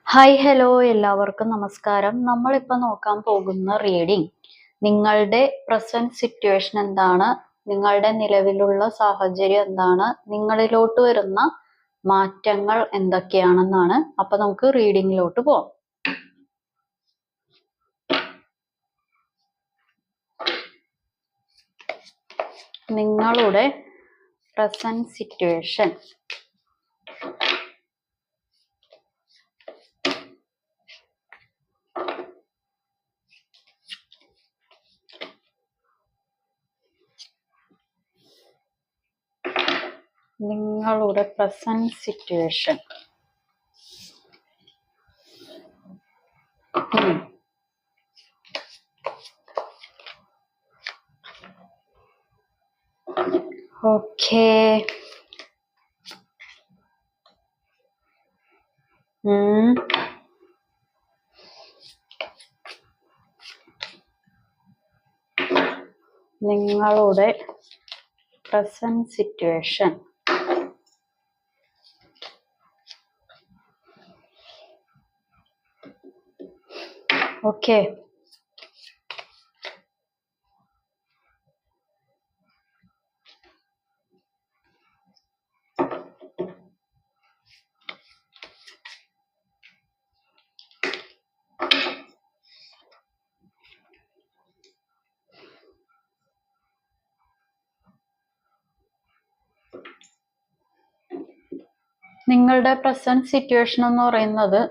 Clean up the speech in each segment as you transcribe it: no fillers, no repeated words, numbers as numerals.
Hi hello എല്ലാവർക്കും നമസ്കാരം. നമ്മളിപ്പോൾ നോക്കാൻ പോകുന്ന റീഡിംഗ് നിങ്ങളുടെ പ്രസന്റ് സിറ്റുവേഷൻ എന്താണ്, നിങ്ങളുടെ നിലവിലുള്ള സാഹചര്യം എന്താണ്, നിങ്ങളിലോട്ട് വരുന്ന മാറ്റങ്ങൾ എന്തൊക്കെയാണെന്നാണ്. അപ്പൊ നമുക്ക് റീഡിങ്ങിലോട്ട് പോകാം. നിങ്ങളുടെ പ്രസന്റ് സിറ്റുവേഷൻ നിങ്ങളുടെ പ്രസന്റ് സിറ്റുവേഷൻ ഓക്കേ. നിങ്ങളുടെ പ്രസന്റ് സിറ്റുവേഷൻ ഓക്കെ. നിങ്ങളുടെ പ്രസന്റ് സിറ്റുവേഷൻ എന്ന് പറയുന്നത്,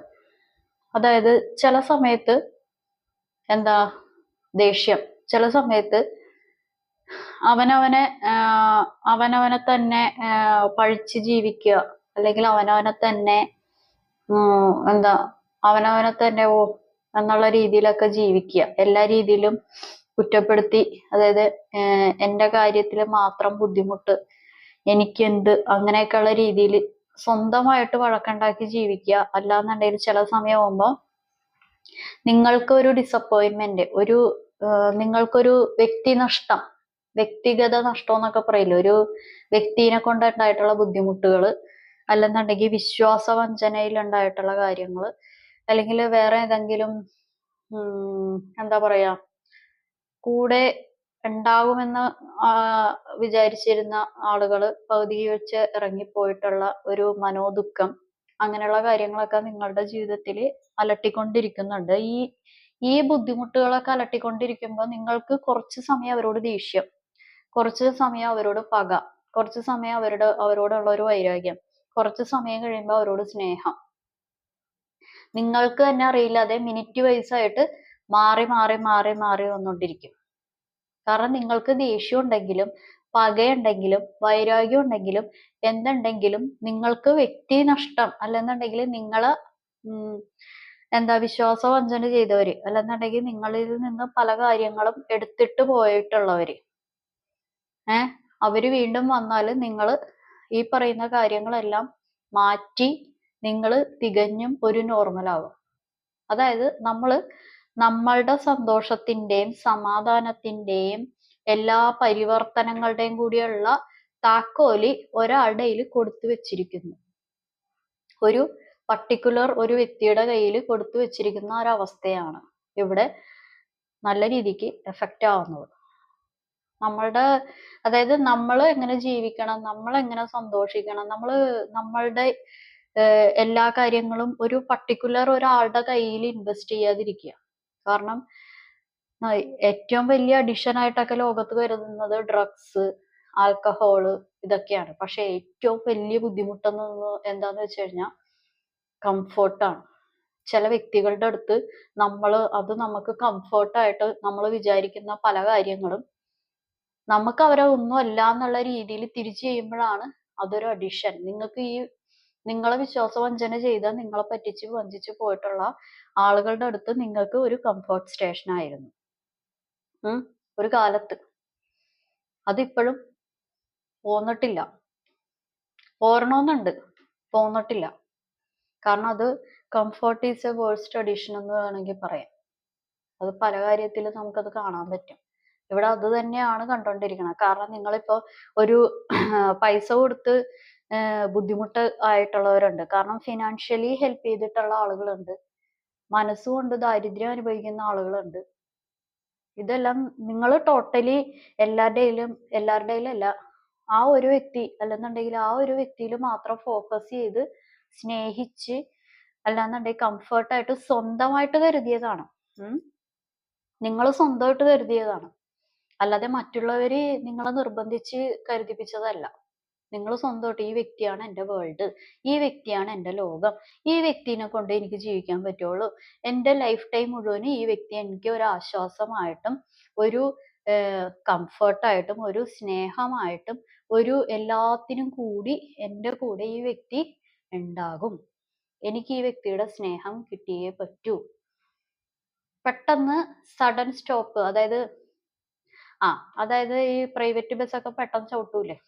അതായത് ചില സമയത്ത് എന്താ ദേഷ്യം, ചില സമയത്ത് അവനവനെ തന്നെ പഴിച്ച് ജീവിക്കുക, അല്ലെങ്കിൽ അവനവനെ തന്നെ എന്താ അവനവനെ തന്നെ എന്നുള്ള രീതിയിലൊക്കെ ജീവിക്കുക, എല്ലാ രീതിയിലും കുറ്റപ്പെടുത്തി, അതായത് എൻ്റെ കാര്യത്തിൽ മാത്രം ബുദ്ധിമുട്ട്, എനിക്കെന്ത്, അങ്ങനെയൊക്കെയുള്ള രീതിയിൽ സ്വന്തമായിട്ട് വഴക്കുണ്ടാക്കി ജീവിക്കുക. അല്ലാന്നുണ്ടെങ്കിൽ ചില സമയമാകുമ്പോൾ നിങ്ങൾക്ക് ഒരു ഡിസപ്പോയിൻമെന്റ്, നിങ്ങൾക്കൊരു വ്യക്തിഗത നഷ്ടം എന്നൊക്കെ പറയില്ല, ഒരു വ്യക്തിനെ കൊണ്ടുണ്ടായിട്ടുള്ള ബുദ്ധിമുട്ടുകൾ, അല്ലെന്നുണ്ടെങ്കിൽ വിശ്വാസവഞ്ചനയിൽ ഉണ്ടായിട്ടുള്ള കാര്യങ്ങൾ, അല്ലെങ്കിൽ വേറെ ഏതെങ്കിലും എന്താ പറയാ, കൂടെ ഉണ്ടാകുമെന്ന് വിചാരിച്ചിരുന്ന ആളുകൾ പകുതിയിൽ വെച്ച് ഇറങ്ങിപ്പോയിട്ടുള്ള ഒരു മനോദുഃഖം, അങ്ങനെയുള്ള കാര്യങ്ങളൊക്കെ നിങ്ങളുടെ ജീവിതത്തിൽ അലട്ടിക്കൊണ്ടിരിക്കുന്നുണ്ട്. ഈ ബുദ്ധിമുട്ടുകളൊക്കെ അലട്ടിക്കൊണ്ടിരിക്കുമ്പോൾ നിങ്ങൾക്ക് കുറച്ച് സമയം അവരോട് ദേഷ്യം, കുറച്ച് സമയം അവരോട് പക, കുറച്ച് സമയം അവരോടുള്ള ഒരു വൈരാഗ്യം, കുറച്ച് സമയം കഴിയുമ്പോൾ അവരോട് സ്നേഹം, നിങ്ങൾക്ക് തന്നെ അറിയില്ലാതെ മിനിറ്റ് വൈസ് ആയിട്ട് മാറി മാറി മാറി മാറി വന്നുകൊണ്ടിരിക്കും. കാരണം നിങ്ങൾക്ക് ദേഷ്യം ഉണ്ടെങ്കിലും പകയുണ്ടെങ്കിലും വൈരാഗ്യം ഉണ്ടെങ്കിലും എന്തുണ്ടെങ്കിലും നിങ്ങൾക്ക് വ്യക്തി നഷ്ടം, അല്ലെന്നുണ്ടെങ്കിൽ നിങ്ങളെ വിശ്വാസവഞ്ചന ചെയ്തവര്, അല്ലെന്നുണ്ടെങ്കിൽ നിങ്ങളിൽ നിന്ന് പല കാര്യങ്ങളും എടുത്തിട്ട് പോയിട്ടുള്ളവര്, അവര് വീണ്ടും വന്നാൽ നിങ്ങൾ ഈ പറയുന്ന കാര്യങ്ങളെല്ലാം മാറ്റി നിങ്ങൾ തികഞ്ഞും ഒരു നോർമലാകും. അതായത് നമ്മളുടെ സന്തോഷത്തിന്റെയും സമാധാനത്തിന്റെയും എല്ലാ പരിവർത്തനങ്ങളുടെയും കൂടിയുള്ള താക്കോല് ഒരാളുടെ കയ്യിൽ കൊടുത്തു വെച്ചിരിക്കുന്നു. ഒരു വ്യക്തിയുടെ കയ്യിൽ കൊടുത്തു വെച്ചിരിക്കുന്ന ഒരവസ്ഥയാണ് ഇവിടെ നല്ല രീതിക്ക് എഫക്റ്റ് ആവുന്നത്. അതായത് നമ്മൾ എങ്ങനെ ജീവിക്കണം, നമ്മൾ എങ്ങനെ സന്തോഷിക്കണം, നമ്മളുടെ എല്ലാ കാര്യങ്ങളും ഒരു ഒരാളുടെ കയ്യിൽ ഇൻവെസ്റ്റ് ചെയ്യാതിരിക്കുക. കാരണം ഏറ്റവും വലിയ അഡിഷൻ ആയിട്ടൊക്കെ ലോകത്ത് വരുന്നത് ഡ്രഗ്സ്, ആൽക്കഹോള്, ഇതൊക്കെയാണ്. പക്ഷെ ഏറ്റവും വലിയ എന്താന്ന് വെച്ച് കഴിഞ്ഞാൽ കംഫോർട്ടാണ്. ചില വ്യക്തികളുടെ അടുത്ത് നമുക്ക് കംഫോർട്ടായിട്ട് നമ്മൾ വിചാരിക്കുന്ന പല കാര്യങ്ങളും നമുക്ക് അവരെ ഒന്നും അല്ല എന്നുള്ള രീതിയിൽ തിരിച്ചു ചെയ്യുമ്പോഴാണ് അതൊരു അഡിഷൻ. നിങ്ങളെ വിശ്വാസവഞ്ചന ചെയ്ത, നിങ്ങളെ പറ്റിച്ച് വഞ്ചിച്ച് പോയിട്ടുള്ള ആളുകളുടെ അടുത്ത് നിങ്ങൾക്ക് ഒരു കംഫോർട്ട് സ്റ്റേഷൻ ആയിരുന്നു ഒരു കാലത്ത്. അതിപ്പോഴും പോന്നിട്ടില്ല, പോരണമെന്നുണ്ട്, പോന്നിട്ടില്ല. കാരണം അത് comfort is A worst addition എന്ന് വേണമെങ്കിൽ പറയാം. അത് പല കാര്യത്തിലും നമുക്കത് കാണാൻ പറ്റും. ഇവിടെ അത് തന്നെയാണ് കണ്ടോണ്ടിരിക്കുന്നത്. കാരണം നിങ്ങളിപ്പോ ഒരു പൈസ കൊടുത്ത് ബുദ്ധിമുട്ട് ആയിട്ടുള്ളവരുണ്ട്. കാരണം ഫിനാൻഷ്യലി ഹെൽപ്പ് ചെയ്തിട്ടുള്ള ആളുകളുണ്ട്. മനസ്സുകൊണ്ട് ദാരിദ്ര്യം അനുഭവിക്കുന്ന ആളുകളുണ്ട്. ഇതെല്ലാം നിങ്ങൾ ടോട്ടലി എല്ലാവരുടെയിലല്ല, ആ ഒരു വ്യക്തി അല്ലെന്നുണ്ടെങ്കിൽ ആ ഒരു വ്യക്തിയിൽ മാത്രം ഫോക്കസ് ചെയ്ത് സ്നേഹിച്ച് അല്ലാന്നുണ്ടെങ്കിൽ കംഫർട്ടായിട്ട് സ്വന്തമായിട്ട് കരുതിയതാണ്. നിങ്ങൾ സ്വന്തമായിട്ട് കരുതിയതാണ്. അല്ലാതെ മറ്റുള്ളവര് നിങ്ങളെ നിർബന്ധിച്ച് കരുതിപ്പിച്ചതല്ല. നിങ്ങൾ സ്വന്തമായിട്ട് ഈ വ്യക്തിയാണ് എൻ്റെ വേൾഡ്, ഈ വ്യക്തിയാണ് എൻ്റെ ലോകം, ഈ വ്യക്തിനെ കൊണ്ട് എനിക്ക് ജീവിക്കാൻ പറ്റുള്ളൂ, എൻ്റെ ലൈഫ് ടൈം മുഴുവനും ഈ വ്യക്തി എനിക്ക് ഒരു ആശ്വാസമായിട്ടും ഒരു കംഫർട്ടായിട്ടും ഒരു സ്നേഹമായിട്ടും ഒരു എല്ലാത്തിനും കൂടി എൻ്റെ കൂടെ ഈ വ്യക്തി ഉണ്ടാകും. എനിക്ക് ഈ വ്യക്തിയുടെ സ്നേഹം കിട്ടിയേ പറ്റൂ. പെട്ടെന്ന് സഡൻ സ്റ്റോപ്പ്, അതായത് ഈ പ്രൈവറ്റ് ബസ്സൊക്കെ പെട്ടെന്ന് ചവിട്ടൂലേ,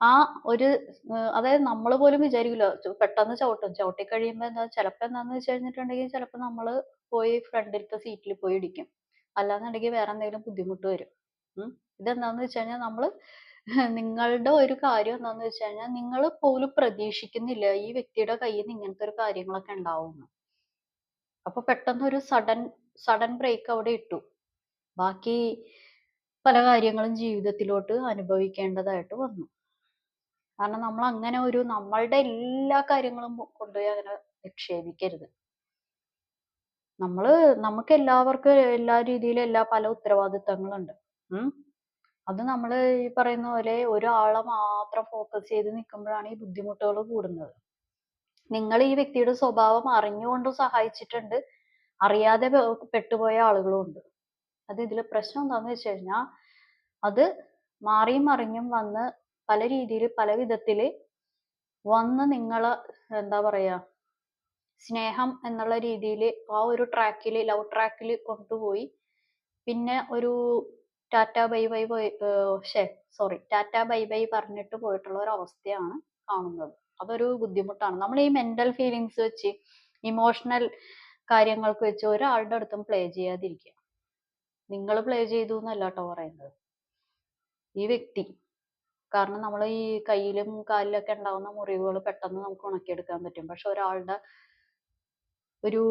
ആ ഒരു അതായത് നമ്മൾ പോലും വിചാരിക്കില്ല പെട്ടെന്ന് ചവിട്ടി കഴിയുമ്പോ ചിലപ്പോ എന്താന്ന് വെച്ച് കഴിഞ്ഞിട്ടുണ്ടെങ്കിൽ ചിലപ്പോ നമ്മള് പോയി ഫ്രണ്ടിലത്തെ സീറ്റിൽ പോയി ഇടിക്കും, അല്ലാന്നുണ്ടെങ്കിൽ വേറെ എന്തെങ്കിലും ബുദ്ധിമുട്ട് വരും. ഇതെന്താന്ന് വെച്ച് കഴിഞ്ഞാൽ നമ്മള് നിങ്ങളുടെ ഒരു കാര്യം എന്താന്ന് വെച്ച് കഴിഞ്ഞാൽ നിങ്ങൾ പോലും പ്രതീക്ഷിക്കുന്നില്ല ഈ വ്യക്തിയുടെ കയ്യിൽ നിന്ന് ഇങ്ങനത്തെ ഒരു കാര്യങ്ങളൊക്കെ ഉണ്ടാവുമെന്ന്. അപ്പൊ പെട്ടെന്ന് ഒരു സഡൻ ബ്രേക്ക് അവിടെ ഇട്ടു. ബാക്കി പല കാര്യങ്ങളും ജീവിതത്തിലോട്ട് അനുഭവിക്കേണ്ടതായിട്ട് വന്നു. കാരണം നമ്മൾ അങ്ങനെ നമ്മളുടെ എല്ലാ കാര്യങ്ങളും കൊണ്ടുപോയി അങ്ങനെ നിക്ഷേപിക്കരുത്. നമുക്ക് എല്ലാവർക്കും എല്ലാ രീതിയിലും പല ഉത്തരവാദിത്തങ്ങളുണ്ട്. അത് നമ്മൾ ഈ പറയുന്ന പോലെ ഒരാളെ മാത്രം ഫോക്കസ് ചെയ്ത് നിൽക്കുമ്പോഴാണ് ഈ ബുദ്ധിമുട്ടുകൾ കൂടുന്നത്. നിങ്ങൾ ഈ വ്യക്തിയുടെ സ്വഭാവം അറിഞ്ഞുകൊണ്ട് സഹായിച്ചിട്ടുണ്ട്, അറിയാതെ പെട്ടുപോയ ആളുകളും ഉണ്ട്. അത് ഇതിൽ പ്രശ്നം എന്താന്ന് വെച്ച് കഴിഞ്ഞാൽ അത് മാറിയും മറിഞ്ഞും വന്ന് പല രീതിയിൽ പല വിധത്തില് വന്ന് നിങ്ങളെ എന്താ പറയാ സ്നേഹം എന്നുള്ള രീതിയിൽ ആ ഒരു ലവ് ട്രാക്കിൽ കൊണ്ടുപോയി പിന്നെ ഒരു Tata bye bye Tata bye bye പറഞ്ഞിട്ട് പോയിട്ടുള്ള ഒരു അവസ്ഥയാണ് കാണുന്നത്. അതൊരു ബുദ്ധിമുട്ടാണ്. നമ്മൾ ഈ മെന്റൽ ഫീലിങ്സ് വെച്ച് ഇമോഷണൽ കാര്യങ്ങൾക്ക് വെച്ച് ഒരാളുടെ അടുത്തും പ്ലേ ചെയ്യാതിരിക്കുക. നിങ്ങൾ പ്ലേ ചെയ്തു എന്നല്ല കേട്ടോ പറയുന്നത്, ഈ വ്യക്തി. കാരണം നമ്മൾ ഈ കയ്യിലും കാലിലൊക്കെ ഉണ്ടാവുന്ന മുറിവുകൾ പെട്ടെന്ന് നമുക്ക് ഉണക്കിയെടുക്കാൻ പറ്റും. പക്ഷെ ഒരാളുടെ ഒരു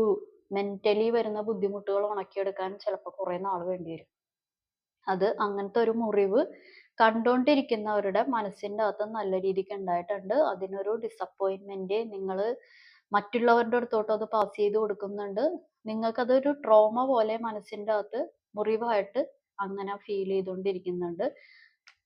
മെന്റലി വരുന്ന ബുദ്ധിമുട്ടുകൾ ഉണക്കിയെടുക്കാൻ ചിലപ്പോൾ കുറെ നാൾ വേണ്ടി വരും. അത് അങ്ങനത്തെ ഒരു മുറിവ് കണ്ടോണ്ടിരിക്കുന്നവരുടെ മനസ്സിന്റെ അകത്ത് നല്ല രീതിക്ക് ഉണ്ടായിട്ടുണ്ട്. അതിനൊരു ഡിസപ്പോയിന്റ്മെന്റ് നിങ്ങൾ മറ്റുള്ളവരുടെ അടുത്തോട്ട് അത് പാസ് ചെയ്ത് കൊടുക്കുന്നുണ്ട്. നിങ്ങൾക്കതൊരു ട്രോമ പോലെ മനസ്സിന്റെ അകത്ത് മുറിവായിട്ട് അങ്ങനെ ഫീൽ ചെയ്തുകൊണ്ടിരിക്കുന്നുണ്ട്.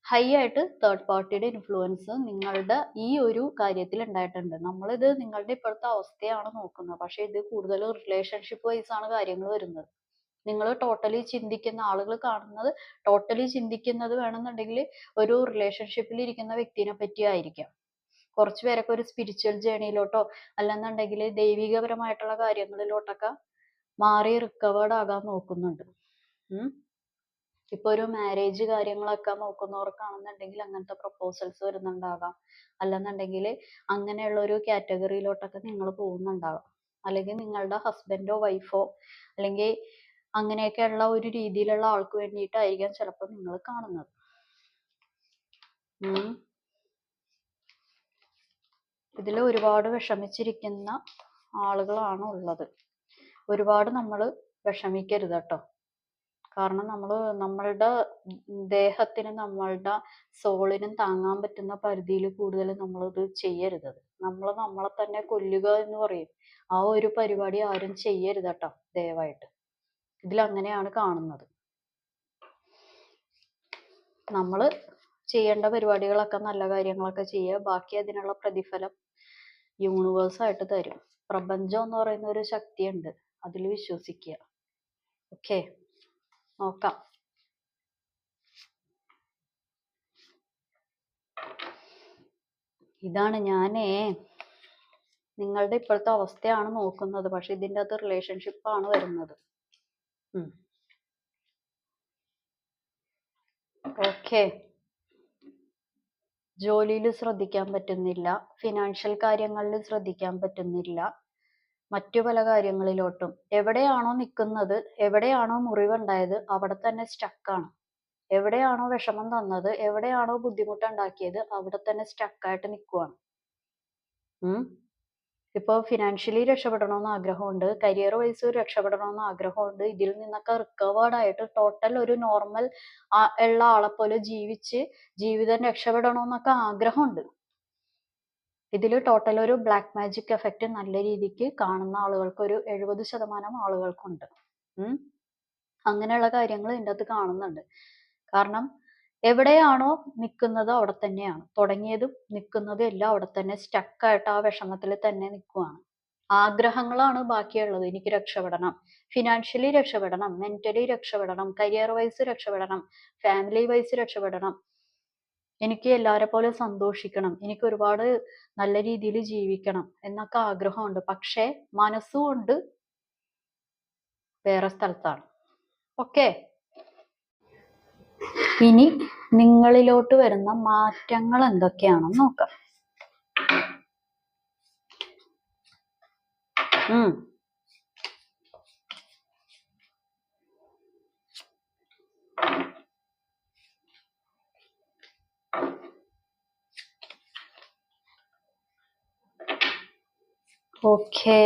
ഹൈ ആയിട്ട് തേർഡ് പാർട്ടിയുടെ ഇൻഫ്ലുവൻസ് നിങ്ങളുടെ ഈ ഒരു കാര്യത്തിൽ ഉണ്ടായിട്ടുണ്ട്. നമ്മളിത് നിങ്ങളുടെ ഇപ്പോഴത്തെ അവസ്ഥയാണ് നോക്കുന്നത്, പക്ഷെ ഇത് കൂടുതൽ റിലേഷൻഷിപ്പ് വൈസ് ആണ് കാര്യങ്ങൾ വരുന്നത്. നിങ്ങൾ ടോട്ടലി ചിന്തിക്കുന്ന ആളുകൾ കാണുന്നത് ടോട്ടലി ചിന്തിക്കുന്നത് വേണമെന്നുണ്ടെങ്കിൽ ഒരു റിലേഷൻഷിപ്പിൽ ഇരിക്കുന്ന വ്യക്തിനെ പറ്റി ആയിരിക്കാം. കുറച്ചു പേരൊക്കെ ഒരു സ്പിരിച്വൽ ജേണിയിലോട്ടോ അല്ലെന്നുണ്ടെങ്കിൽ ദൈവികപരമായിട്ടുള്ള കാര്യങ്ങളിലോട്ടൊക്കെ മാറി റിക്കവേർഡ് ആകാൻ നോക്കുന്നുണ്ട്. ഇപ്പൊ ഒരു മാരേജ് കാര്യങ്ങളൊക്കെ നോക്കുന്നവർക്കാണെന്നുണ്ടെങ്കിൽ അങ്ങനത്തെ പ്രപ്പോസൽസ് വരുന്നുണ്ടാകാം. അല്ലെന്നുണ്ടെങ്കിൽ അങ്ങനെയുള്ള ഒരു കാറ്റഗറിയിലോട്ടൊക്കെ നിങ്ങൾ പോകുന്നുണ്ടാകാം. അല്ലെങ്കിൽ നിങ്ങളുടെ ഹസ്ബൻഡോ വൈഫോ അല്ലെങ്കിൽ അങ്ങനെയൊക്കെയുള്ള ഒരു രീതിയിലുള്ള ആൾക്ക് വേണ്ടിയിട്ടായിരിക്കാം ചിലപ്പോൾ നിങ്ങൾ കാണുന്നത്. ഇതിൽ ഒരുപാട് വിഷമിച്ചിരിക്കുന്ന ആളുകളാണ് ഉള്ളത്. ഒരുപാട് നമ്മൾ വിഷമിക്കരുത് കേട്ടോ. കാരണം നമ്മളുടെ ദേഹത്തിന് നമ്മളുടെ സോളിനും താങ്ങാൻ പറ്റുന്ന പരിധിയിൽ കൂടുതൽ നമ്മളിത് ചെയ്യരുത്. നമ്മളെ തന്നെ കൊല്ലുക എന്ന് പറയും, ആ ഒരു പരിപാടി ആരും ചെയ്യരുത് കേട്ടോ ദയവായിട്ട്. ഇതിൽ അങ്ങനെയാണ് കാണുന്നത്. നമ്മൾ ചെയ്യേണ്ട പരിപാടികളൊക്കെ നല്ല കാര്യങ്ങളൊക്കെ ചെയ്യുക, ബാക്കി അതിനുള്ള പ്രതിഫലം യൂണിവേഴ്സായിട്ട് തരും. പ്രപഞ്ചം എന്ന് പറയുന്ന ഒരു ശക്തിയുണ്ട്, അതിൽ വിശ്വസിക്കുക. ഓക്കെ, നോക്കാം. ഇതാണ് ഞാനേ നിങ്ങളുടെ ഇപ്പോഴത്തെ അവസ്ഥയാണ് നോക്കുന്നത്, പക്ഷെ ഇതിൻ്റെ അകത്ത് റിലേഷൻഷിപ്പ് ആണ് വരുന്നത്. ഓക്കെ, ജോലിയിൽ ശ്രദ്ധിക്കാൻ പറ്റുന്നില്ല, ഫിനാൻഷ്യൽ കാര്യങ്ങളിൽ ശ്രദ്ധിക്കാൻ പറ്റുന്നില്ല, മറ്റു പല കാര്യങ്ങളിലോട്ടും എവിടെയാണോ നിൽക്കുന്നത്, എവിടെയാണോ മുറിവുണ്ടായത് അവിടെ തന്നെ സ്റ്റക്കാണ്. എവിടെയാണോ വിഷമം തന്നത്, എവിടെയാണോ ബുദ്ധിമുട്ടുണ്ടാക്കിയത്, അവിടെ തന്നെ സ്റ്റക്കായിട്ട് നിൽക്കുവാണ്. ഇപ്പോൾ ഫിനാൻഷ്യലി രക്ഷപ്പെടണമെന്ന് ആഗ്രഹമുണ്ട്, കരിയർ വൈസ് രക്ഷപ്പെടണമെന്ന് ആഗ്രഹമുണ്ട്. ഇതിൽ നിന്നൊക്കെ റിക്കവേർഡ് ആയിട്ട് ടോട്ടൽ ഒരു നോർമൽ ഉള്ള ആളെ പോലെ ജീവിച്ച് ജീവിതം രക്ഷപ്പെടണമെന്നൊക്കെ ആഗ്രഹമുണ്ട്. ഇതിൽ ടോട്ടൽ ഒരു ബ്ലാക്ക് മാജിക് എഫക്റ്റ് നല്ല രീതിക്ക് കാണുന്ന ആളുകൾക്ക് ഒരു 70% ആളുകൾക്കുണ്ട്. അങ്ങനെയുള്ള കാര്യങ്ങൾ ഇതിൻ്റെ അകത്ത് കാണുന്നുണ്ട്. കാരണം എവിടെയാണോ നിൽക്കുന്നത് അവിടെ തന്നെയാണ് തുടങ്ങിയതും നിൽക്കുന്നതും എല്ലാം അവിടെ തന്നെ സ്റ്റക്കായിട്ട് ആ വിഷമത്തിൽ തന്നെ നിൽക്കുവാണ്. ആഗ്രഹങ്ങളാണ് ബാക്കിയുള്ളത്. എനിക്ക് രക്ഷപ്പെടണം, ഫിനാൻഷ്യലി രക്ഷപ്പെടണം, മെന്റലി രക്ഷപ്പെടണം, കരിയർ വൈസ് രക്ഷപ്പെടണം, ഫാമിലി വൈസ് രക്ഷപ്പെടണം, എനിക്ക് എല്ലാവരെ പോലെ സന്തോഷിക്കണം, എനിക്ക് ഒരുപാട് നല്ല രീതിയിൽ ജീവിക്കണം എന്നൊക്കെ ആഗ്രഹമുണ്ട്. പക്ഷേ മനസ്സുകൊണ്ട് വേറെ സ്ഥലത്താണ്. ഓക്കെ, ഇനി നിങ്ങളിലോട്ട് വരുന്ന മാറ്റങ്ങൾ എന്തൊക്കെയാണെന്ന് നോക്കാം. Okay,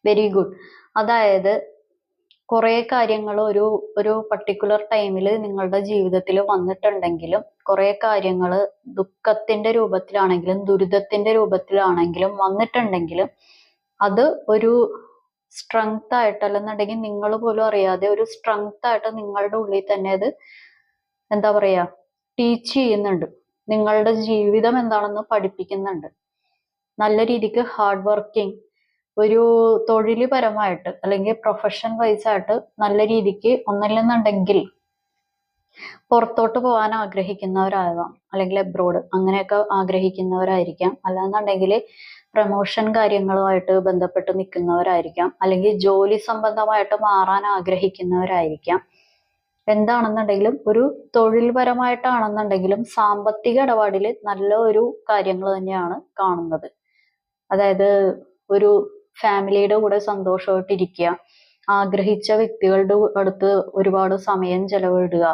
very good. അതായത് കുറെ കാര്യങ്ങൾ ഒരു പർട്ടിക്കുലർ ടൈമിൽ നിങ്ങളുടെ ജീവിതത്തിൽ വന്നിട്ടുണ്ടെങ്കിലും, കുറെ കാര്യങ്ങൾ ദുഃഖത്തിന്റെ രൂപത്തിലാണെങ്കിലും ദുരിതത്തിന്റെ രൂപത്തിലാണെങ്കിലും വന്നിട്ടുണ്ടെങ്കിലും, അത് ഒരു സ്ട്രെങ്ത് ആയിട്ട്, അല്ലെന്നുണ്ടെങ്കിൽ നിങ്ങൾ പോലും അറിയാതെ ഒരു സ്ട്രെങ്ത് ആയിട്ട് നിങ്ങളുടെ ഉള്ളിൽ തന്നെ അത് എന്താ പറയാ ടീച്ച് ചെയ്യുന്നുണ്ട്. നിങ്ങളുടെ ജീവിതം എന്താണെന്ന് പഠിപ്പിക്കുന്നുണ്ട്. നല്ല രീതിക്ക് ഹാർഡ് വർക്കിംഗ്, ഒരു തൊഴിൽപരമായിട്ട് അല്ലെങ്കിൽ പ്രൊഫഷൻ വൈസ് ആയിട്ട് നല്ല രീതിക്ക്, ഒന്നില്ലെന്നുണ്ടെങ്കിൽ പുറത്തോട്ട് പോകാൻ ആഗ്രഹിക്കുന്നവരാകാം, അല്ലെങ്കിൽ എബ്രോഡ് അങ്ങനെയൊക്കെ ആഗ്രഹിക്കുന്നവരായിരിക്കാം, അല്ലാന്നുണ്ടെങ്കിൽ പ്രമോഷൻ കാര്യങ്ങളുമായിട്ട് ബന്ധപ്പെട്ട് നിൽക്കുന്നവരായിരിക്കാം, അല്ലെങ്കിൽ ജോലി സംബന്ധമായിട്ട് മാറാൻ ആഗ്രഹിക്കുന്നവരായിരിക്കാം. എന്താണെന്നുണ്ടെങ്കിലും ഒരു തൊഴിൽപരമായിട്ടാണെന്നുണ്ടെങ്കിലും സാമ്പത്തിക ഇടപാടിൽ നല്ല ഒരു കാര്യങ്ങൾ തന്നെയാണ് കാണുന്നത്. അതായത് ഒരു ഫാമിലിയുടെ കൂടെ സന്തോഷമായിട്ടിരിക്കുക, ആഗ്രഹിച്ച വ്യക്തികളുടെ അടുത്ത് ഒരുപാട് സമയം ചെലവിടുക,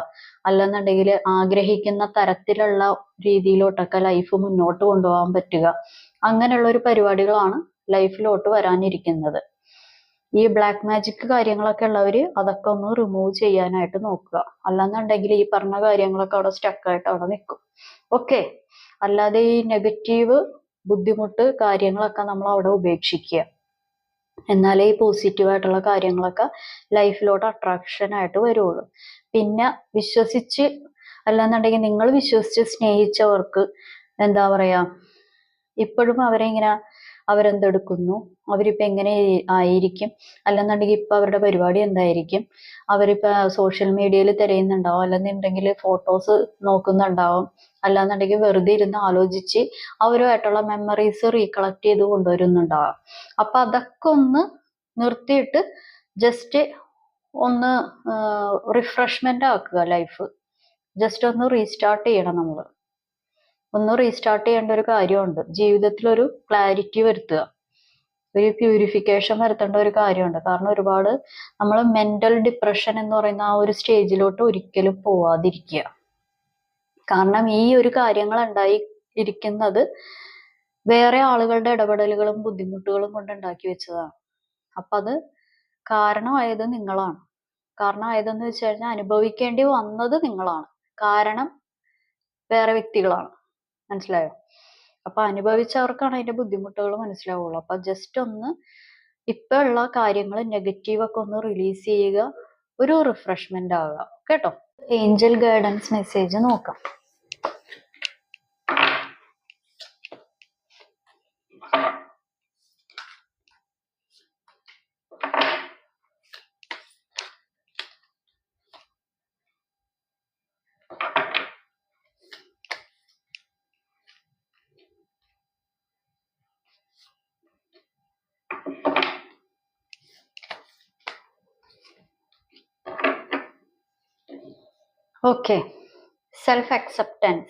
അല്ലെന്നുണ്ടെങ്കിൽ ആഗ്രഹിക്കുന്ന തരത്തിലുള്ള രീതിയിലോട്ടൊക്കെ ലൈഫ് മുന്നോട്ട് കൊണ്ടുപോകാൻ പറ്റുക, അങ്ങനെയുള്ള ഒരു പരിപാടികളാണ് ലൈഫിലോട്ട് വരാനിരിക്കുന്നത്. ഈ ബ്ലാക്ക് മാജിക് കാര്യങ്ങളൊക്കെ ഉള്ളവര് അതൊക്കെ ഒന്ന് റിമൂവ് ചെയ്യാനായിട്ട് നോക്കുക. അല്ലാന്നുണ്ടെങ്കിൽ ഈ പറഞ്ഞ കാര്യങ്ങളൊക്കെ അവിടെ സ്റ്റക്കായിട്ട് അവിടെ നിൽക്കും. ഓക്കെ, അല്ലാതെ ഈ നെഗറ്റീവ് ബുദ്ധിമുട്ട് കാര്യങ്ങളൊക്കെ നമ്മൾ അവിടെ ഉപേക്ഷിക്കുക. എന്നാലേ ഈ പോസിറ്റീവായിട്ടുള്ള കാര്യങ്ങളൊക്കെ ലൈഫിലോട്ട് അട്രാക്ഷൻ ആയിട്ട് വരുള്ളൂ. പിന്നെ വിശ്വസിച്ച്, അല്ലാന്നുണ്ടെങ്കിൽ നിങ്ങൾ വിശ്വസിച്ച് സ്നേഹിച്ചവർക്ക് എന്താ പറയാ, ഇപ്പോഴും അവരെ ഇങ്ങനെ അവരെന്തെടുക്കുന്നു, അവരിപ്പോൾ എങ്ങനെ ആയിരിക്കും, അല്ലെന്നുണ്ടെങ്കിൽ ഇപ്പം അവരുടെ പരിപാടി എന്തായിരിക്കും, അവരിപ്പോൾ സോഷ്യൽ മീഡിയയിൽ തിരയുന്നുണ്ടാവും, അല്ലെന്നുണ്ടെങ്കിൽ ഫോട്ടോസ് നോക്കുന്നുണ്ടാവും, അല്ലാന്നുണ്ടെങ്കിൽ വെറുതെ ഇരുന്ന് ആലോചിച്ച് അവരുമായിട്ടുള്ള മെമ്മറീസ് റീകളക്ട് ചെയ്ത് കൊണ്ടുവരുന്നുണ്ടാവാം. അപ്പം അതൊക്കെ ഒന്ന് നിർത്തിയിട്ട് ജസ്റ്റ് ഒന്ന് റിഫ്രഷ്മെന്റ് ആക്കുക. ലൈഫ് ജസ്റ്റ് ഒന്ന് റീസ്റ്റാർട്ട് ചെയ്യണം. നമ്മൾ ഒന്ന് റീസ്റ്റാർട്ട് ചെയ്യേണ്ട ഒരു കാര്യമുണ്ട്. ജീവിതത്തിൽ ഒരു ക്ലാരിറ്റി വരുത്തുക, ഒരു പ്യൂരിഫിക്കേഷൻ വരുത്തേണ്ട ഒരു കാര്യമുണ്ട്. കാരണം ഒരുപാട് നമ്മൾ മെന്റൽ ഡിപ്രഷൻ എന്ന് പറയുന്ന ആ ഒരു സ്റ്റേജിലോട്ട് ഒരിക്കലും പോവാതിരിക്കുക. കാരണം ഈ ഒരു കാര്യങ്ങൾ ഇരിക്കുന്നത് വേറെ ആളുകളുടെ ഇടപെടലുകളും ബുദ്ധിമുട്ടുകളും കൊണ്ട് ഉണ്ടാക്കി വെച്ചതാണ്. അപ്പൊ അത് കാരണമായത് നിങ്ങളാണ്. കാരണമായതെന്ന് വെച്ച് കഴിഞ്ഞാൽ അനുഭവിക്കേണ്ടി വന്നത് നിങ്ങളാണ്, കാരണം വേറെ വ്യക്തികളാണ്. മനസ്സിലായോ? അപ്പൊ അനുഭവിച്ചവർക്കാണ് അതിന്റെ ബുദ്ധിമുട്ടുകൾ മനസ്സിലാവുള്ളൂ. അപ്പൊ ജസ്റ്റ് ഒന്ന് ഇപ്പൊ ഉള്ള കാര്യങ്ങൾ നെഗറ്റീവ് ഒക്കെ ഒന്ന് റിലീസ് ചെയ്യുക, ഒരു റിഫ്രഷ്മെന്റ് ആവുക. കേട്ടോ? ഏഞ്ചൽ ഗൈഡൻസ് മെസ്സേജ് നോക്കാം. Okay, self-acceptance,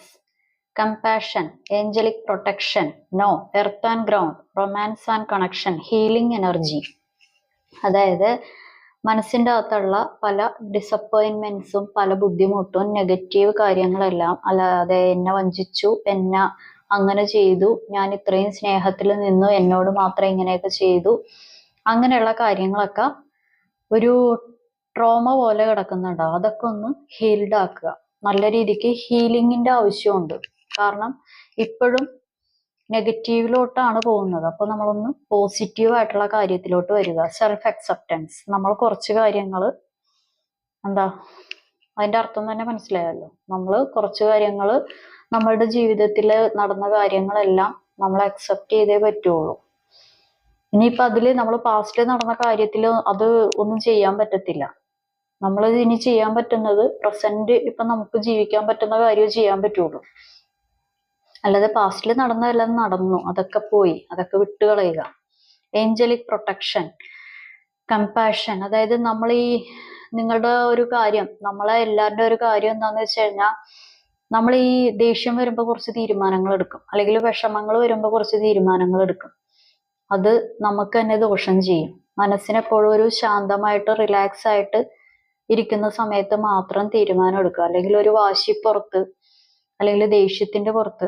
compassion, angelic protection, no, earth and ground, romance and connection, healing energy. അതായത് മനസ്സിൻ്റെ അകത്തുള്ള പല ഡിസപ്പോയിൻമെന്റ്സും പല ബുദ്ധിമുട്ടും നെഗറ്റീവ് കാര്യങ്ങളെല്ലാം, അല്ലാതെ എന്നെ വഞ്ചിച്ചു, എന്നെ അങ്ങനെ ചെയ്തു, ഞാൻ ഇത്രയും സ്നേഹത്തിൽ നിന്നു, എന്നോട് മാത്രം ഇങ്ങനെയൊക്കെ ചെയ്തു, അങ്ങനെയുള്ള കാര്യങ്ങളൊക്കെ ഒരു ട്രോമ പോലെ കിടക്കുന്നുണ്ടാവും. അതൊക്കെ ഒന്ന് ഹീൽഡ് ആക്കുക. നല്ല രീതിക്ക് ഹീലിങ്ങിന്റെ ആവശ്യമുണ്ട്. കാരണം ഇപ്പോഴും നെഗറ്റീവിലോട്ടാണ് പോകുന്നത്. അപ്പൊ നമ്മളൊന്ന് പോസിറ്റീവ് ആയിട്ടുള്ള കാര്യത്തിലോട്ട് വരിക. Self acceptance. നമ്മൾ കുറച്ച് കാര്യങ്ങൾ എന്താ, അതിന്റെ അർത്ഥം തന്നെ മനസ്സിലായല്ലോ. നമ്മൾ കുറച്ച് കാര്യങ്ങൾ നമ്മളുടെ ജീവിതത്തിൽ നടന്ന കാര്യങ്ങളെല്ലാം നമ്മൾ അക്സെപ്റ്റ് ചെയ്തേ പറ്റുള്ളൂ. ഇനിയിപ്പൊ അതില് നമ്മൾ പാസ്റ്റിൽ നടന്ന കാര്യത്തിൽ അത് ഒന്നും ചെയ്യാൻ പറ്റത്തില്ല. നമ്മൾ ഇനി ചെയ്യാൻ പറ്റുന്നത് പ്രസന്റ് ഇപ്പൊ നമുക്ക് ജീവിക്കാൻ പറ്റുന്ന കാര്യം ചെയ്യാൻ പറ്റുള്ളൂ. അല്ലാതെ പാസ്റ്റിൽ നടന്നതെല്ലാം നടന്നു, അതൊക്കെ പോയി, അതൊക്കെ വിട്ടുകളയുക. Angelic protection, compassion. അതായത് നമ്മൾ ഈ നിങ്ങളുടെ ഒരു കാര്യം, നമ്മളെ എല്ലാവരുടെ ഒരു കാര്യം എന്താന്ന് വെച്ച് കഴിഞ്ഞാൽ, നമ്മൾ ഈ ദേഷ്യം വരുമ്പോൾ കുറച്ച് തീരുമാനങ്ങൾ എടുക്കും, അല്ലെങ്കിൽ വിഷമങ്ങൾ വരുമ്പോൾ കുറച്ച് തീരുമാനങ്ങൾ എടുക്കും. അത് നമുക്ക് തന്നെ ദോഷം ചെയ്യും. മനസ്സിനെപ്പോഴും ഒരു ശാന്തമായിട്ട് റിലാക്സ് ആയിട്ട് ഇരിക്കുന്ന സമയത്ത് മാത്രം തീരുമാനം എടുക്കുക. അല്ലെങ്കിൽ ഒരു വാശിപ്പുറത്ത്, അല്ലെങ്കിൽ ദേഷ്യത്തിന്റെ പുറത്ത്,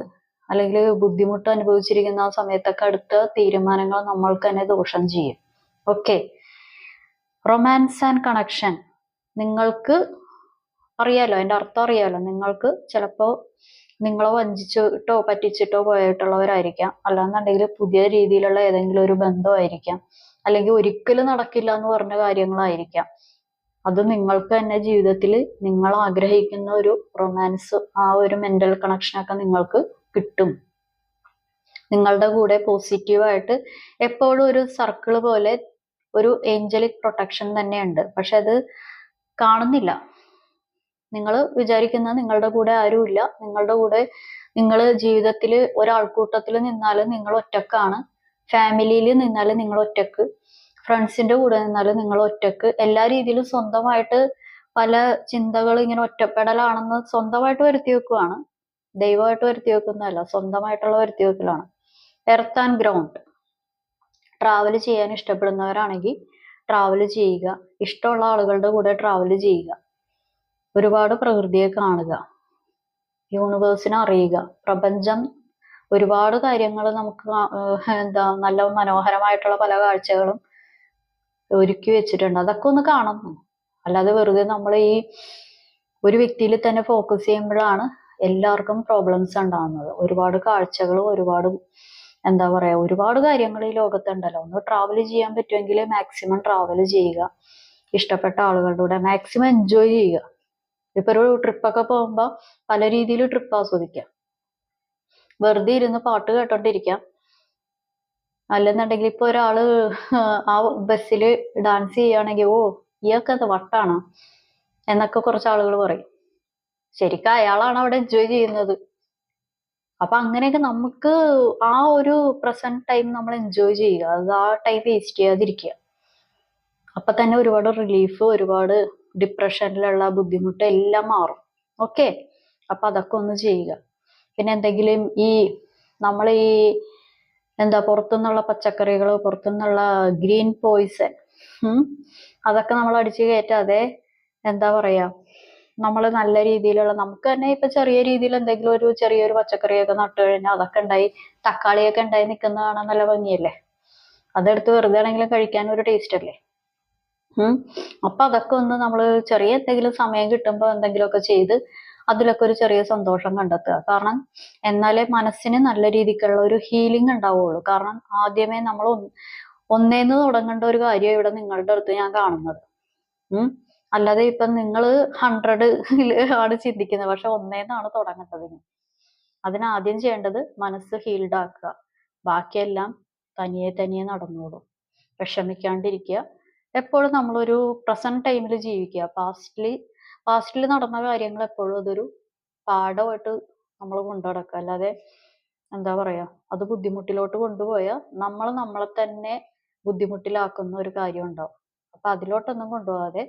അല്ലെങ്കിൽ ബുദ്ധിമുട്ട് അനുഭവിച്ചിരിക്കുന്ന ആ സമയത്തൊക്കെ അടുത്ത തീരുമാനങ്ങൾ നമ്മൾക്ക് തന്നെ ദോഷം ചെയ്യും. ഓക്കെ. Romance and connection. നിങ്ങൾക്ക് അറിയാലോ, അതിന്റെ അർത്ഥം അറിയാലോ. നിങ്ങൾക്ക് ചിലപ്പോ നിങ്ങളെ വഞ്ചിച്ചിട്ടോ പറ്റിച്ചിട്ടോ പോയിട്ടുള്ളവരായിരിക്കാം, അല്ലാന്നുണ്ടെങ്കിൽ പുതിയ രീതിയിലുള്ള ഏതെങ്കിലും ഒരു ബന്ധമായിരിക്കാം, അല്ലെങ്കിൽ ഒരിക്കലും നടക്കില്ല എന്ന് പറഞ്ഞ കാര്യങ്ങളായിരിക്കാം. അത് നിങ്ങൾക്ക് തന്നെ ജീവിതത്തിൽ നിങ്ങൾ ആഗ്രഹിക്കുന്ന ഒരു റൊമാൻസ്, ആ ഒരു മെന്റൽ കണക്ഷനൊക്കെ നിങ്ങൾക്ക് കിട്ടും. നിങ്ങളുടെ കൂടെ പോസിറ്റീവായിട്ട് എപ്പോഴും ഒരു സർക്കിള് പോലെ ഒരു ഏഞ്ചലിക് പ്രൊട്ടക്ഷൻ തന്നെയുണ്ട്. പക്ഷെ അത് കാണുന്നില്ല. നിങ്ങൾ വിചാരിക്കുന്ന നിങ്ങളുടെ കൂടെ ആരുമില്ല, നിങ്ങളുടെ കൂടെ നിങ്ങൾ ജീവിതത്തിൽ ഒരാൾക്കൂട്ടത്തിൽ നിന്നാലും നിങ്ങൾ ഒറ്റക്കാണ്, ഫാമിലിയിൽ നിന്നാലും നിങ്ങൾ ഒറ്റക്ക്, ഫ്രണ്ട്സിന്റെ കൂടെ നിന്നാലും നിങ്ങൾ ഒറ്റക്ക്. എല്ലാ രീതിയിലും സ്വന്തമായിട്ട് പല ചിന്തകൾ ഇങ്ങനെ ഒറ്റപ്പെടലാണെന്ന് സ്വന്തമായിട്ട് വരുത്തി വെക്കുവാണ്. ദൈവമായിട്ട് വരുത്തി വെക്കുന്നതല്ല, സ്വന്തമായിട്ടുള്ള വരുത്തി വെക്കലാണ്. Earth and ground. ട്രാവൽ ചെയ്യാൻ ഇഷ്ടപ്പെടുന്നവരാണെങ്കിൽ ട്രാവൽ ചെയ്യുക. ഇഷ്ടമുള്ള ആളുകളുടെ കൂടെ ട്രാവൽ ചെയ്യുക. ഒരുപാട് പ്രകൃതിയെ കാണുക, യൂണിവേഴ്സിനെ അറിയുക. പ്രപഞ്ചം ഒരുപാട് കാര്യങ്ങൾ നമുക്ക് എന്താ നല്ല മനോഹരമായിട്ടുള്ള പല കാഴ്ചകളും ഒരുക്കി വെച്ചിട്ടുണ്ട്. അതൊക്കെ ഒന്ന് കാണണം. അല്ലാതെ വെറുതെ നമ്മൾ ഈ ഒരു വ്യക്തിയിൽ തന്നെ ഫോക്കസ് ചെയ്യുമ്പോഴാണ് എല്ലാവർക്കും പ്രോബ്ലംസ് ഉണ്ടാകുന്നത്. ഒരുപാട് കാഴ്ചകളും ഒരുപാട് എന്താ പറയാ, ഒരുപാട് കാര്യങ്ങൾ ഈ ലോകത്തുണ്ടല്ലോ. ഒന്ന് ട്രാവൽ ചെയ്യാൻ പറ്റുമെങ്കിൽ മാക്സിമം ട്രാവൽ ചെയ്യുക. ഇഷ്ടപ്പെട്ട ആളുകളുടെ കൂടെ മാക്സിമം എൻജോയ് ചെയ്യുക. ഇപ്പൊ ഒരു ട്രിപ്പൊക്കെ പോകുമ്പോൾ പല രീതിയിൽ ട്രിപ്പ് ആസ്വദിക്കാം. വെറുതെ ഇരുന്ന് പാട്ട് കേട്ടോണ്ടിരിക്കാം. അല്ലെന്നുണ്ടെങ്കിൽ ഇപ്പൊ ഒരാള് ആ ബസ്സിൽ ഡാൻസ് ചെയ്യുകയാണെങ്കിൽ, ഓ ഇയാൾക്ക് അത് വട്ടാണോ എന്നൊക്കെ കുറച്ച് ആളുകൾ പറയും. ശരിക്കും അയാളാണ് അവിടെ എൻജോയ് ചെയ്യുന്നത്. അപ്പൊ അങ്ങനെയൊക്കെ നമുക്ക് ആ ഒരു പ്രസന്റ് ടൈം നമ്മൾ എൻജോയ് ചെയ്യുക. അത് ആ ടൈം വേസ്റ്റ് ചെയ്യാതിരിക്കുക. അപ്പൊ തന്നെ ഒരുപാട് റിലീഫ്, ഒരുപാട് ഡിപ്രഷനിലുള്ള ബുദ്ധിമുട്ട് എല്ലാം മാറും. ഓക്കെ. അപ്പൊ അതൊക്കെ ഒന്ന് ചെയ്യുക. പിന്നെ എന്തെങ്കിലും ഈ നമ്മൾ ഈ എന്താ പുറത്തുനിന്നുള്ള പച്ചക്കറികൾ, പുറത്തുനിന്നുള്ള ഗ്രീൻ പോയിസൺ, അതൊക്കെ നമ്മൾ അടിച്ചു കയറ്റാതെ എന്താ പറയാ, നമ്മൾ നല്ല രീതിയിലുള്ള, നമുക്ക് തന്നെ ഇപ്പൊ ചെറിയ രീതിയിൽ എന്തെങ്കിലും ഒരു ചെറിയൊരു പച്ചക്കറിയൊക്കെ നട്ടു കഴിഞ്ഞാൽ അതൊക്കെ ഉണ്ടായി, തക്കാളിയൊക്കെ ഉണ്ടായി നിൽക്കുന്ന കാണാൻ നല്ല ഭംഗിയല്ലേ. അതെടുത്ത് വെറുതെ ആണെങ്കിലും കഴിക്കാൻ ഒരു ടേസ്റ്റ് അല്ലേ. അപ്പൊ അതൊക്കെ ഒന്ന് നമ്മൾ ചെറിയ എന്തെങ്കിലും സമയം കിട്ടുമ്പോൾ എന്തെങ്കിലുമൊക്കെ ചെയ്ത് അതിലൊക്കെ ഒരു ചെറിയ സന്തോഷം കണ്ടെത്തുക. കാരണം എന്നാലേ മനസ്സിന് നല്ല രീതിക്കുള്ള ഒരു ഹീലിംഗ് ഉണ്ടാവുള്ളൂ. കാരണം ആദ്യമേ നമ്മൾ ഒന്നേന്ന് തുടങ്ങേണ്ട ഒരു കാര്യം ഇവിടെ നിങ്ങളുടെ അടുത്ത് ഞാൻ കാണുന്നത്. അല്ലാതെ ഇപ്പൊ നിങ്ങൾ 100 ആണ് ചിന്തിക്കുന്നത്, പക്ഷെ ഒന്നേന്നാണ് തുടങ്ങേണ്ടത്. അതിനാദ്യം ചെയ്യേണ്ടത് മനസ്സ് ഹീൽഡ് ആക്കുക. ബാക്കിയെല്ലാം തനിയെ തനിയെ നടന്നോളും. വിഷമിക്കാണ്ടിരിക്കുക. എപ്പോഴും നമ്മളൊരു പ്രസന്റ് ടൈമിൽ ജീവിക്കുക. പാസ്റ്റിൽ നടന്ന കാര്യങ്ങൾ എപ്പോഴും അതൊരു പാഠമായിട്ട് നമ്മൾ കൊണ്ടു നടക്കുക. അല്ലാതെ എന്താ പറയാ, അത് ബുദ്ധിമുട്ടിലോട്ട് കൊണ്ടുപോയാൽ നമ്മൾ നമ്മളെ തന്നെ ബുദ്ധിമുട്ടിലാക്കുന്ന ഒരു കാര്യം ഉണ്ടാവും. അപ്പൊ അതിലോട്ടൊന്നും കൊണ്ടുപോകാതെ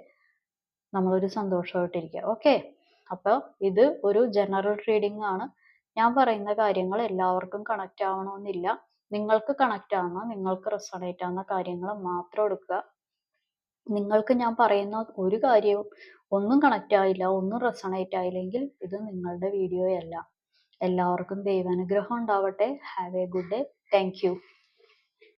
നമ്മളൊരു സന്തോഷമായിട്ടിരിക്കുക. ഓക്കെ. അപ്പൊ ഇത് ഒരു ജനറൽ റീഡിംഗ് ആണ്. ഞാൻ പറയുന്ന കാര്യങ്ങൾ എല്ലാവർക്കും കണക്റ്റ് ആവണമെന്നില്ല. നിങ്ങൾക്ക് കണക്റ്റ് ആവുന്ന, നിങ്ങൾക്ക് റെസണേറ്റ് ആവുന്ന കാര്യങ്ങൾ മാത്രം എടുക്കുക. നിങ്ങൾക്ക് ഞാൻ പറയുന്ന ഒരു കാര്യവും ഒന്നും കണക്റ്റ് ആയില്ല, ഒന്നും റെസണേറ്റ് ആയില്ലെങ്കിൽ ഇത് നിങ്ങളുടെ വീഡിയോയല്ല. എല്ലാവർക്കും ദൈവാനുഗ്രഹം ഉണ്ടാവട്ടെ. Have A good day. Thank you.